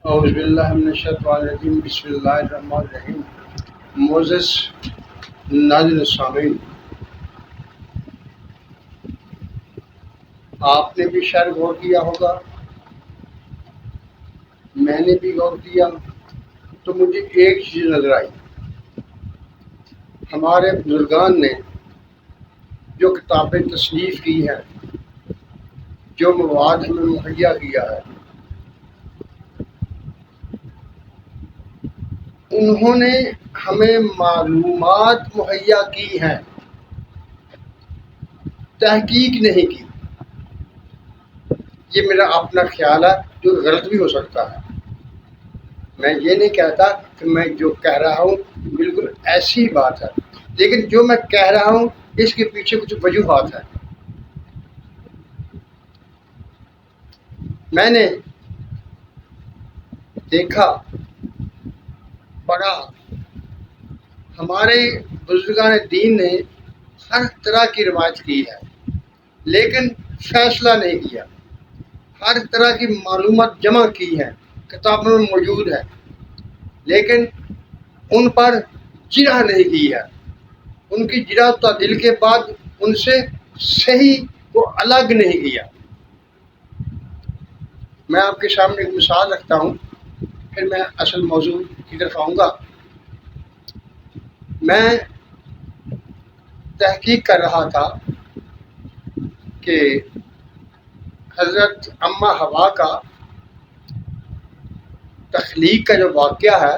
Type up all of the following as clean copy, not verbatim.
اعوذ باللہ من الشیطان الرجیم بسم اللہ الرحمن الرحیم۔ معزز ناظرین سامعین، آپ نے بھی شاید غور کیا ہوگا، میں نے بھی غور کیا، تو مجھے ایک چیز نظر آئی۔ ہمارے بزرگان نے جو کتابیں تصنیف کی ہیں، جو مواد ہمیں مہیا کیا ہے، انہوں نے ہمیں معلومات مہیا کی ہیں، تحقیق نہیں کی۔ یہ میرا اپنا خیال ہے، جو غلط بھی ہو سکتا ہے۔ میں یہ نہیں کہتا کہ میں جو کہہ رہا ہوں بالکل ایسی بات ہے، لیکن جو میں کہہ رہا ہوں اس کے پیچھے کچھ وجوہات ہیں۔ میں نے دیکھا، پڑھا، ہمارے بزرگان دین نے ہر طرح کی روایت کی ہے، لیکن فیصلہ نہیں کیا۔ ہر طرح کی معلومات جمع کی ہے، کتابوں میں موجود ہے، لیکن ان پر جرح نہیں کی ہے۔ ان کی جرح و تعدیل کے بعد ان سے صحیح کو الگ نہیں کیا۔ میں آپ کے سامنے ایک مثال رکھتا ہوں، پھر میں اصل موضوع کی طرف آؤں گا۔ میں تحقیق کر رہا تھا کہ حضرت اماں حوا کا تخلیق کا جو واقعہ ہے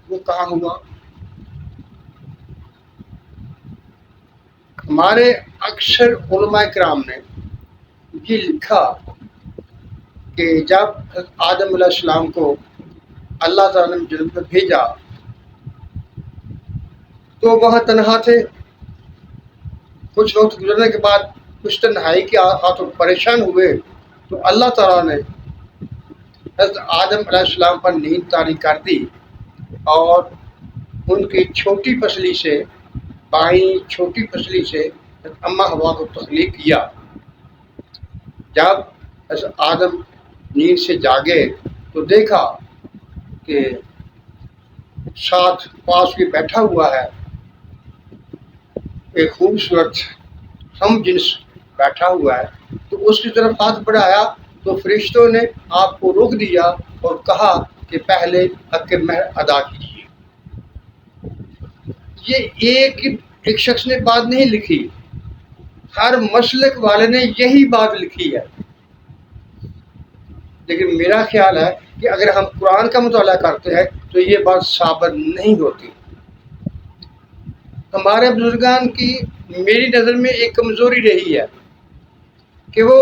وہ کہاں ہوا۔ ہمارے اکثر علماء کرام نے یہ لکھا کہ جب آدم علیہ السلام کو اللہ تعالیٰ نے جنت میں بھیجا تو وہاں تنہا تھے۔ کچھ وقت گزرنے کے بعد کچھ تنہائی کے ہاتھوں پریشان ہوئے تو اللہ تعالیٰ نے حضرت آدم علیہ السلام پر نیند طاری کر دی اور ان کی چھوٹی پسلی سے، بائیں چھوٹی پسلی سے حضرت اماں حوا کو تخلیق کیا۔ جب حضرت آدم نیند سے جاگے تو دیکھا کہ ساتھ پاس کے بیٹھا ہوا ہے ایک خوبصورت ہم جنس بیٹھا ہوا ہے، تو اس کی طرف ہاتھ بڑھایا تو فرشتوں نے آپ کو روک دیا اور کہا کہ پہلے حق مہر ادا کیجیے۔ یہ ایک شخص نے بات نہیں لکھی، ہر مسلک والے نے یہی بات لکھی ہے، لیکن میرا خیال ہے کہ اگر ہم قرآن کا مطالعہ کرتے ہیں تو یہ بات ثابت نہیں ہوتی۔ ہمارے بزرگان کی میری نظر میں ایک کمزوری رہی ہے کہ وہ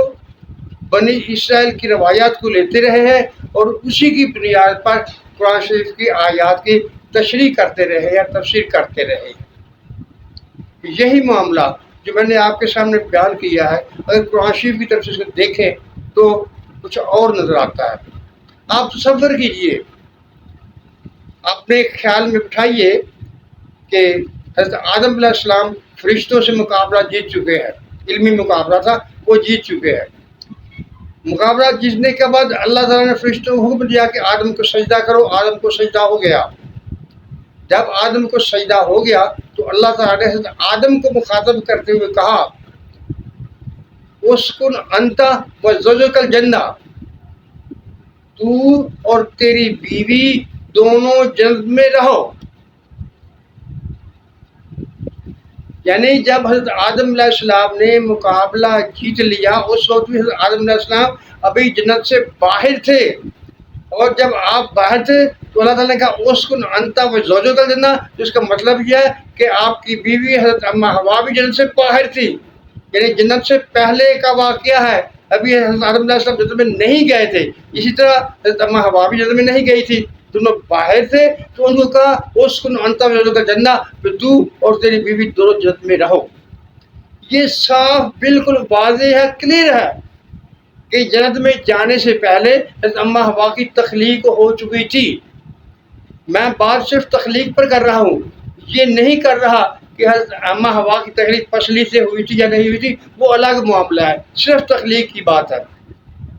بنی اسرائیل کی روایات کو لیتے رہے ہیں اور اسی کی بنیاد پر قرآن شریف کی آیات کی تشریح کرتے رہے یا تفسیر کرتے رہے۔ یہی معاملہ جو میں نے آپ کے سامنے بیان کیا ہے، اگر قرآن شریف کی طرف سے اس کو دیکھیں تو کچھ اور نظر آتا ہے۔ آپ تصور کیجئے، اپنے خیال میں بٹھائیے کہ حضرت آدم علیہ السلام فرشتوں سے مقابلہ جیت چکے ہیں، علمی مقابلہ تھا، وہ جیت چکے ہیں۔ مقابلہ جیتنے کے بعد اللہ تعالیٰ نے فرشتوں کو حکم دیا کہ آدم کو سجدہ کرو، آدم کو سجدہ ہو گیا۔ جب آدم کو سجدہ ہو گیا تو اللہ تعالیٰ نے حضرت آدم کو مخاطب کرتے ہوئے کہا، اسکن انت وزوجک الجنہ، تو اور تیری بیوی دونوں جنت میں رہو۔ یعنی جب حضرت آدم علیہ السلام نے مقابلہ جیت لیا، اس وقت بھی حضرت آدم علیہ السلام ابھی جنت سے باہر تھے، اور جب آپ باہر تھے تو اللہ تعالیٰ نے کہا اسکن انت وزوجک الجنہ، جس کا مطلب یہ ہے کہ آپ کی بیوی حضرت اماں حوا بھی جنت سے باہر تھی، یعنی جنت سے پہلے کا واقعہ ہے۔ ابھی حضرت آدم علیہ السلام جنت میں نہیں گئے تھے، اسی طرح حضرت اماں حوا بھی جنت میں نہیں گئی تھی، دونوں باہر تھے، تو ان کو کہا اسکن انت وزوجک الجنہ، کہ تو اور تیری بیوی دونوں جنت میں رہو۔ یہ صاف بالکل واضح ہے، کلیئر ہے کہ جنت میں جانے سے پہلے حضرت اماں حوا کی تخلیق ہو چکی تھی۔ میں بات صرف تخلیق پر کر رہا ہوں، یہ نہیں کر رہا کہ حضرت اماں حوا کی تخلیق پسلی سے ہوئی تھی یا نہیں ہوئی تھی، وہ الگ معاملہ ہے، صرف تخلیق کی بات ہے۔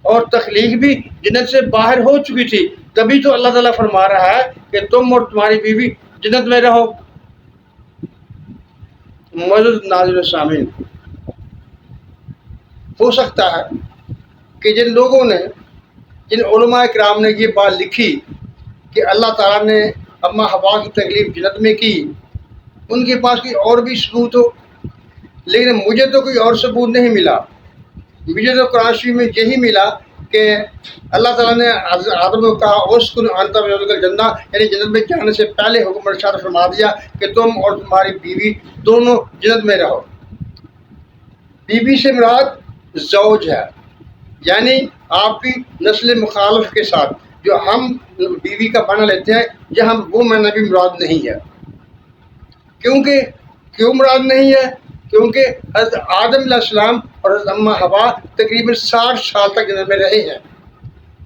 اور تخلیق بھی جنت سے باہر ہو چکی تھی، تبھی تو اللہ تعالیٰ فرما رہا ہے کہ تم اور تمہاری بیوی جنت میں رہو۔ معزز ناظرین سامعین، ہو سکتا ہے کہ جن لوگوں نے، جن علماء کرام نے یہ بات لکھی کہ اللہ تعالیٰ نے اما حوا کی تکلیف جنت میں کی، ان کے پاس کوئی اور بھی ثبوت ہو، لیکن مجھے تو کوئی اور ثبوت نہیں ملا۔ مجھے تو قرآن شریف میں یہی ملا کہ اللہ تعالیٰ نے آدم کو کہا اسکن انت الجنہ، یعنی جنت میں جانے سے پہلے حکم ارشاد فرما دیا کہ تم اور تمہاری بیوی دونوں جنت میں رہو۔ بیوی سے مراد زوج ہے، یعنی آپ کی نسل مخالف کے ساتھ جو ہم بیوی کا معنی لیتے ہیں، یہ ہم وہ معنی بھی مراد نہیں ہے۔ کیوں مراد نہیں ہے؟ کیونکہ حضرت آدم علیہ السلام اور حضرت اما حوا تقریباً 60 سال تک جنت میں رہے ہیں،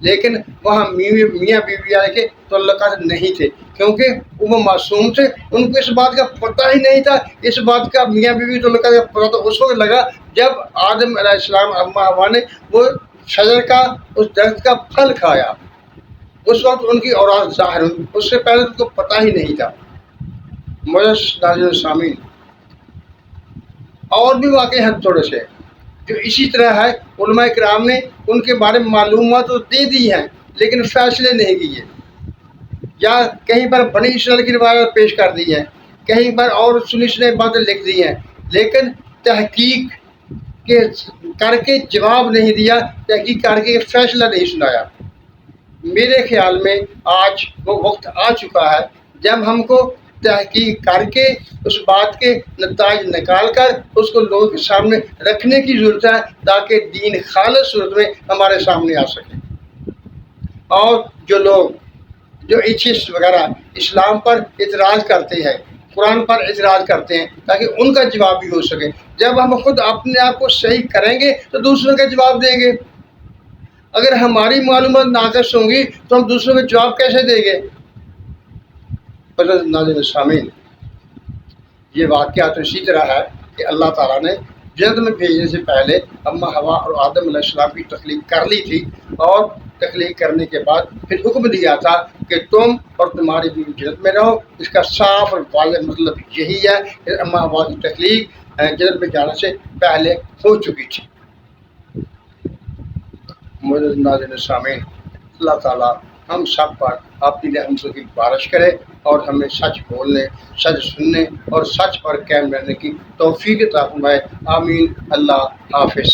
لیکن وہاں میاں بیوی والے کے تعلقات نہیں تھے، کیونکہ وہ معصوم تھے، ان کو اس بات کا پتہ ہی نہیں تھا۔ اس بات کا میاں بیوی تعلقات کا پتہ تو اس وقت لگا جب آدم علیہ السلام اما حوا نے وہ شجر کا، اس درخت کا پھل کھایا، اس وقت ان کی اولاد ظاہر ہوئی، اس سے پہلے ان کو پتہ ہی نہیں تھا۔ معزز ناظرین سامعین، اور بھی واقع ہیں تھوڑے سے جو اسی طرح ہے، علماء کرام نے ان کے بارے میں معلومات تو دے دی ہیں لیکن فیصلے نہیں کیے، یا کہیں پر بنی اسرائیل کی روایات پیش کر دی ہیں، کہیں پر اور سنی سنائی باتیں لکھ دی ہیں، لیکن تحقیق کر کے جواب نہیں دیا، تحقیق کر کے فیصلہ نہیں سنایا۔ میرے خیال میں آج وہ وقت آ چکا ہے جب ہم کو تحقیق کر کے اس بات کے نتائج نکال کر اس کو لوگوں کے سامنے رکھنے کی ضرورت ہے، تاکہ دین خالص صورت میں ہمارے سامنے آ سکے۔ اور جو لوگ جو ایتھیسٹ وغیرہ اسلام پر اعتراض کرتے ہیں، قرآن پر اعتراض کرتے ہیں، تاکہ ان کا جواب بھی ہو سکے۔ جب ہم خود اپنے آپ کو صحیح کریں گے تو دوسروں کا جواب دیں گے۔ اگر ہماری معلومات ناقص ہوں گی تو ہم دوسروں کو جواب کیسے دیں گے؟ ناظرین سامعین، یہ واقعہ تو اسی طرح ہے کہ اللہ تعالیٰ نے جنت میں بھیجنے سے پہلے اما حوا اور آدم علیہ السلام کی تخلیق کر لی تھی، اور تخلیق کرنے کے بعد پھر حکم دیا تھا کہ تم اور تمہاری بیوی جنت میں رہو۔ اس کا صاف اور واضح مطلب یہی ہے کہ اما حوا کی تخلیق جنت میں جانے سے پہلے ہو چکی تھی۔ معزز ناظرین سامعین، اللہ تعالیٰ ہم سب پر اپنی رحمتوں کی بارش کرے اور ہمیں سچ بولنے، سچ سننے اور سچ پر قائم رہنے کی توفیق عطا فرمائے۔ آمین۔ اللہ حافظ۔